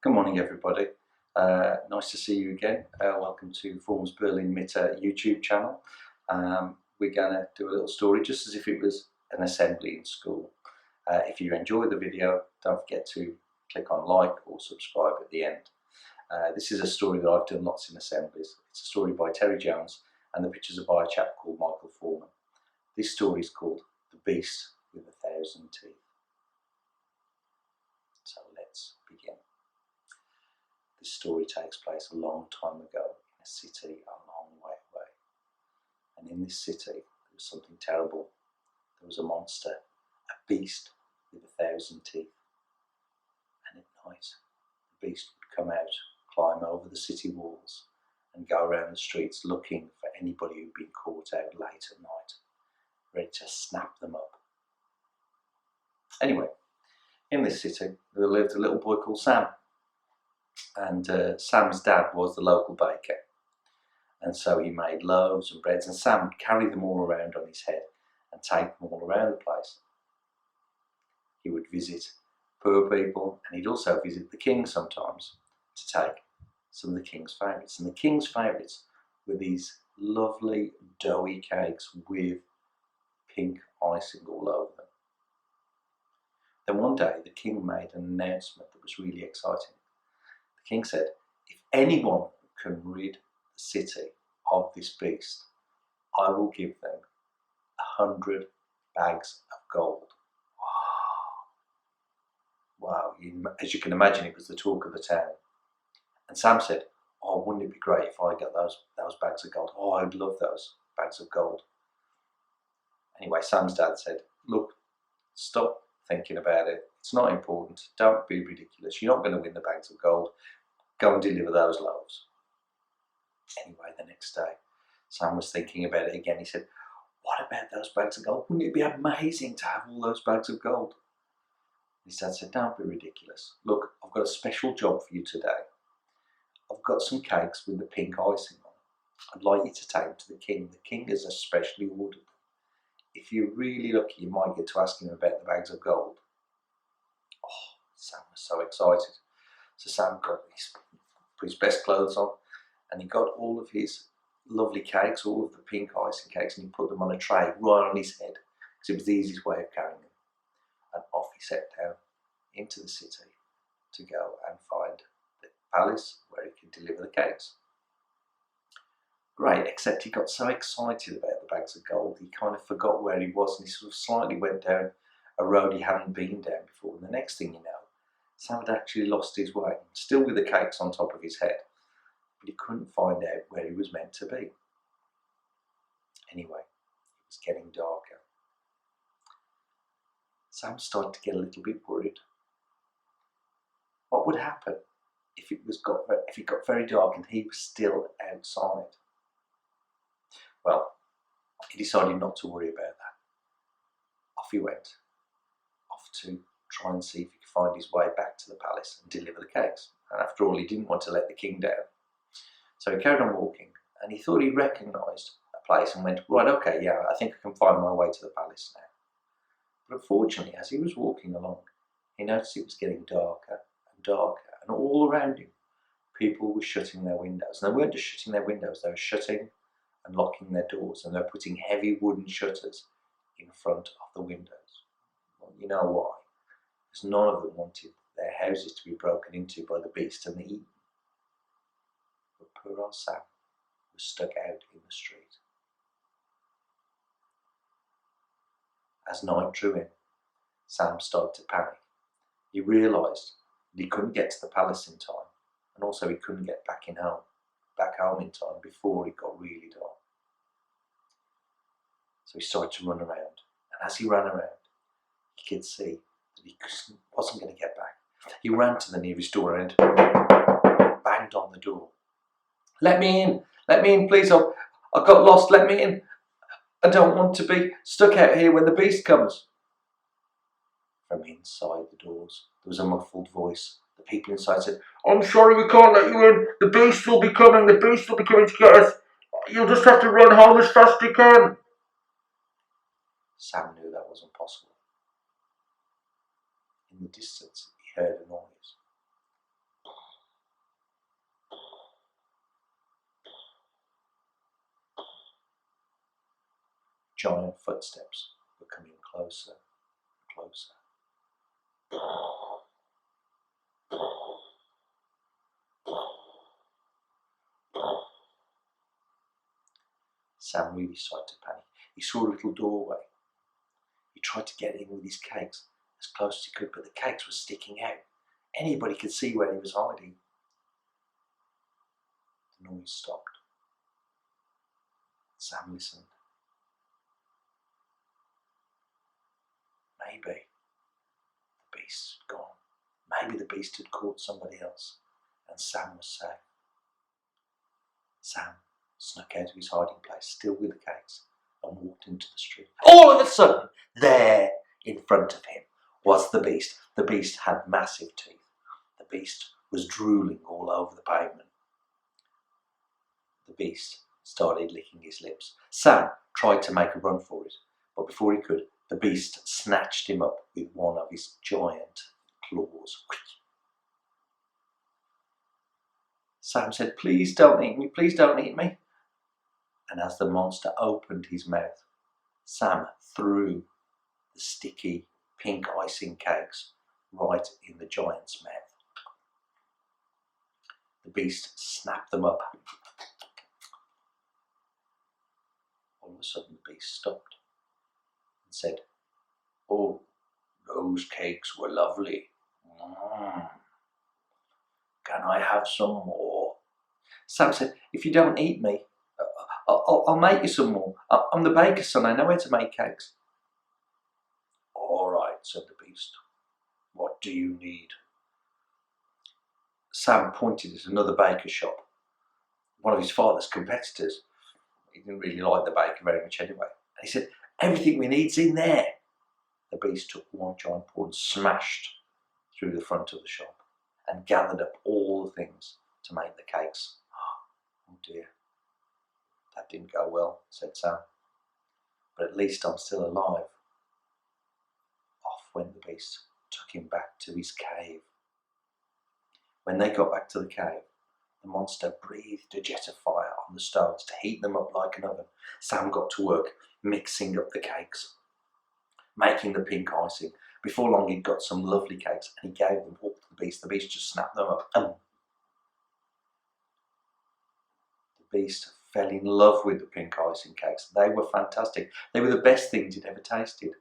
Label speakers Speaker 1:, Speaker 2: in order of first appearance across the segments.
Speaker 1: Good morning, everybody. Nice to see you again. Welcome to Phorms Mitte YouTube channel. We're going to do a little story just as if it was an assembly in school. If you enjoy the video, don't forget to click on like or subscribe at the end. This is a story that I've done lots in assemblies. It's a story by Terry Jones and the pictures are by a chap called Michael Phorms. This story is called The Beast with 1,000 Teeth. So let's begin. This story takes place a long time ago in a city a long way away. And in this city, there was something terrible. There was a monster, a beast with 1,000 teeth. And at night, the beast would come out, climb over the city walls, and go around the streets looking for anybody who'd been caught out late at night, ready to snap them up. Anyway, in this city, there lived a little boy called Sam. And Sam's dad was the local baker, and so he made loaves and breads, and Sam would carry them all around on his head and take them all around the place. He would visit poor people, and he'd also visit the king sometimes to take some of the king's favourites. And the king's favourites were these lovely doughy cakes with pink icing all over them. Then one day the king made an announcement that was really exciting. The king said, if anyone can rid the city of this beast, I will give them 100 bags of gold. Wow. As you can imagine, it was the talk of the town. And Sam said, oh, wouldn't it be great if I got those bags of gold? Oh, I'd love those bags of gold. Anyway, Sam's dad said, look, stop thinking about it. It's not important. Don't be ridiculous. You're not going to win the bags of gold. Go and deliver those loaves. Anyway, the next day, Sam was thinking about it again. He said, what about those bags of gold? Wouldn't it be amazing to have all those bags of gold? His dad said, don't be ridiculous. Look, I've got a special job for you today. I've got some cakes with the pink icing on. I'd like you to take them to the king. The king has especially ordered them. If you're really lucky, you might get to ask him about the bags of gold. Oh, Sam was so excited. So Sam put his best clothes on, and he got all of his lovely cakes, all of the pink icing cakes, and he put them on a tray right on his head, because it was the easiest way of carrying them. And off he set down into the city to go and find the palace where he could deliver the cakes. Great, except he got so excited about the bags of gold, he kind of forgot where he was, and he sort of slightly went down a road he hadn't been down before. And the next thing you know, Sam had actually lost his way, still with the cakes on top of his head, but he couldn't find out where he was meant to be. Anyway, it was getting darker. Sam started to get a little bit worried. What would happen if it got very dark and he was still outside? Well, he decided not to worry about that. Off he went, off to try and see if he could find his way back to the palace and deliver the cakes. And after all, he didn't want to let the king down. So he carried on walking, and he thought he recognised a place and went, right, okay, yeah, I think I can find my way to the palace now. But unfortunately, as he was walking along, he noticed it was getting darker and darker, and all around him, people were shutting their windows. And they weren't just shutting their windows, they were shutting and locking their doors, and they were putting heavy wooden shutters in front of the windows. Well, you know why? Because none of them wanted their houses to be broken into by the beast and the eaten. But poor old Sam was stuck out in the street. As night drew in, Sam started to panic. He realised that he couldn't get to the palace in time, and also he couldn't get back home in time before it got really dark. So he started to run around, and as he ran around, he could see that he wasn't going to get back. He ran to the nearest door and banged on the door. Let me in, please, I got lost, let me in. I don't want to be stuck out here when the beast comes. From inside the doors, there was a muffled voice. The people inside said, I'm sorry, we can't let you in. The beast will be coming to get us. You'll just have to run home as fast as you can. Sam knew that wasn't possible. In the distance, he heard a noise. Giant footsteps were coming closer and closer. Sam really started to panic. He saw a little doorway. He tried to get in with his cakes as close as he could, but the cakes were sticking out. Anybody could see where he was hiding. The noise stopped. Sam listened. Maybe the beast had gone. Maybe the beast had caught somebody else and Sam was safe. Sam snuck out of his hiding place, still with the cakes, and walked into the street. All of a sudden, there in front of him was the beast. The beast had massive teeth. The beast was drooling all over the pavement. The beast started licking his lips. Sam tried to make a run for it, but before he could, the beast snatched him up with one of his giant claws. Sam said, "Please don't eat me, please don't eat me." And as the monster opened his mouth, Sam threw the sticky pink icing cakes right in the giant's mouth. The beast snapped them up. All of a sudden the beast stopped and said, "Oh, those cakes were lovely. Can I have some more?" Sam said, "If you don't eat me, I'll make you some more. I'm the baker's son, I know how to make cakes." "All right," said the beast. "What do you need?" Sam pointed at another baker's shop, one of his father's competitors. He didn't really like the baker very much anyway. And he said, "Everything we need's in there." The beast took one giant paw and smashed through the front of the shop and gathered up all the things to make the cakes. "Oh dear, that didn't go well," said Sam. "But at least I'm still alive." Off went the beast, took him back to his cave. When they got back to the cave, the monster breathed a jet of fire on the stones to heat them up like an oven. Sam got to work mixing up the cakes, making the pink icing. Before long he'd got some lovely cakes and he gave them all to the beast. The beast just snapped them up. The beast fell in love with the pink icing cakes. They were fantastic. They were the best things he'd ever tasted.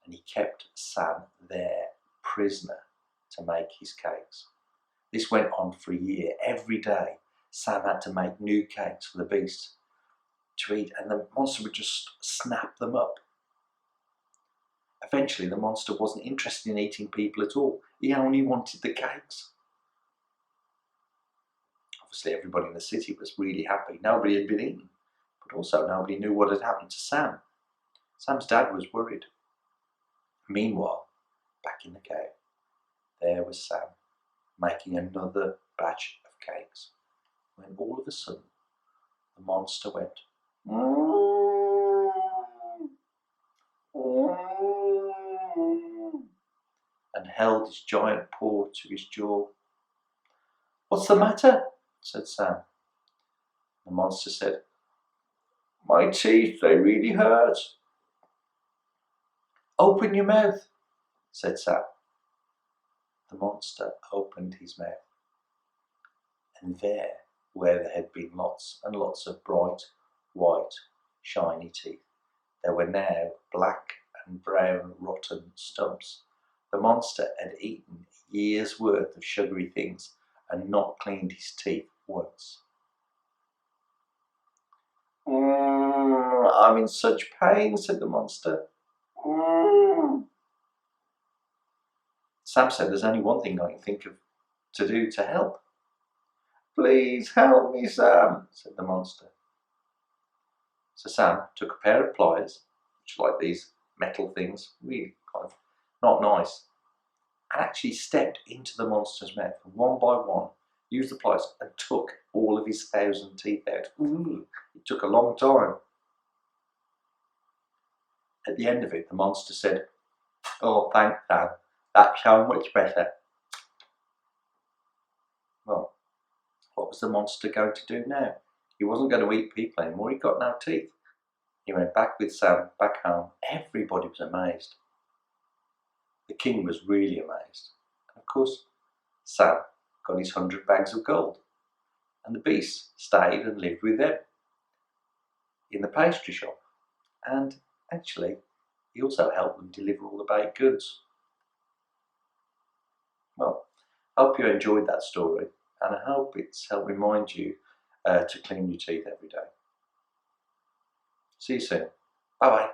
Speaker 1: And he kept Sam there, prisoner, to make his cakes. This went on for a year. Every day, Sam had to make new cakes for the beast to eat, and the monster would just snap them up. Eventually, the monster wasn't interested in eating people at all. He only wanted the cakes. Obviously, everybody in the city was really happy. Nobody had been eaten, but also nobody knew what had happened to Sam. Sam's dad was worried. Meanwhile, back in the cave, there was Sam, making another batch of cakes, when all of a sudden the monster went and held his giant paw to his jaw. "What's the matter?" said Sam. The monster said, "My teeth, they really hurt." "Open your mouth," said Sam. The monster opened his mouth, and there, where there had been lots and lots of bright, white, shiny teeth, there were now black and brown, rotten stumps. The monster had eaten a year's worth of sugary things and not cleaned his teeth once. "I'm in such pain," said the monster. Sam said, "There's only one thing I can think of to do to help." "Please help me, Sam," said the monster. So Sam took a pair of pliers, which are like these metal things, really kind of not nice, and actually stepped into the monster's mouth and one by one used the pliers and took all of his 1,000 teeth out. It took a long time. At the end of it, the monster said, "Oh, thanks, Sam. That's so much better." Well, what was the monster going to do now? He wasn't going to eat people anymore. He got no teeth. He went back with Sam back home. Everybody was amazed. The king was really amazed. And of course, Sam got his 100 bags of gold, and the beast stayed and lived with them in the pastry shop. And actually, he also helped them deliver all the baked goods. Well, I hope you enjoyed that story, and I hope it's helped remind you to clean your teeth every day. See you soon. Bye bye.